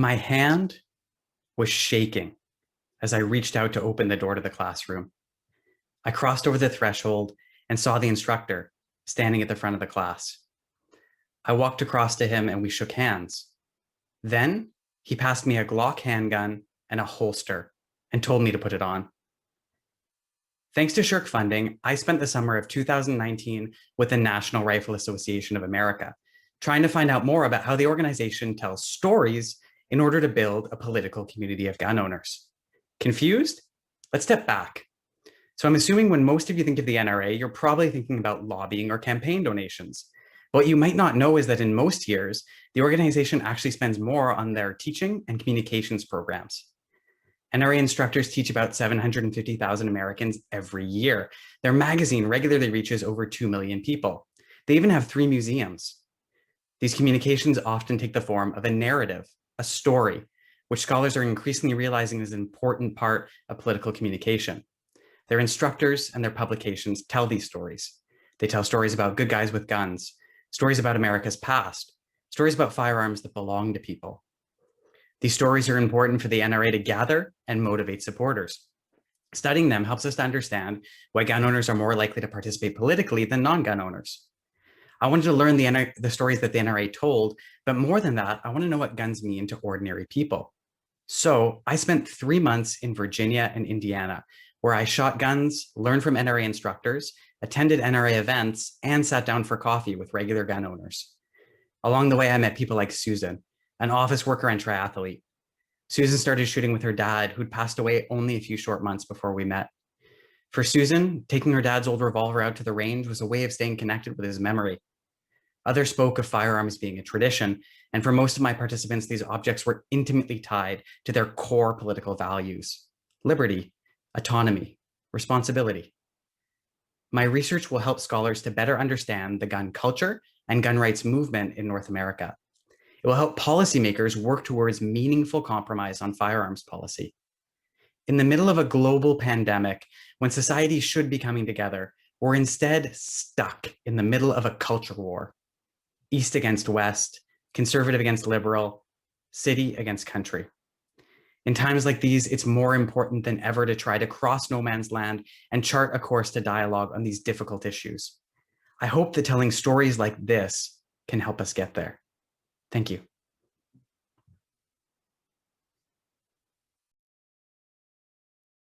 My hand was shaking as I reached out to open the door to the classroom. I crossed over the threshold and saw the instructor standing at the front of the class. I walked across to him and we shook hands. Then he passed me a Glock handgun and a holster and told me to put it on. Thanks to SSHRC funding, I spent the summer of 2019 with the National Rifle Association of America, trying to find out more about how the organization tells stories in order to build a political community of gun owners. Confused? Let's step back. So I'm assuming when most of you think of the NRA, you're probably thinking about lobbying or campaign donations. What you might not know is that in most years, the organization actually spends more on their teaching and communications programs. NRA instructors teach about 750,000 Americans every year. Their magazine regularly reaches over 2 million people. They even have 3 museums. These communications often take the form of a narrative, a story, which scholars are increasingly realizing is an important part of political communication. Their instructors and their publications tell these stories. They tell stories about good guys with guns, stories about America's past, stories about firearms that belong to people. These stories are important for the NRA to gather and motivate supporters. Studying them helps us to understand why gun owners are more likely to participate politically than non-gun owners. I wanted to learn the stories that the NRA told, but more than that, I want to know what guns mean to ordinary people. So I spent 3 months in Virginia and Indiana, where I shot guns, learned from NRA instructors, attended NRA events, and sat down for coffee with regular gun owners. Along the way, I met people like Susan, an office worker and triathlete. Susan started shooting with her dad, who'd passed away only a few short months before we met. For Susan, taking her dad's old revolver out to the range was a way of staying connected with his memory. Others spoke of firearms being a tradition, and for most of my participants, these objects were intimately tied to their core political values: liberty, autonomy, responsibility. My research will help scholars to better understand the gun culture and gun rights movement in North America. It will help policymakers work towards meaningful compromise on firearms policy. In the middle of a global pandemic, when society should be coming together, we're instead stuck in the middle of a culture war. East against West, conservative against liberal, city against country. In times like these, it's more important than ever to try to cross no man's land and chart a course to dialogue on these difficult issues. I hope that telling stories like this can help us get there. Thank you.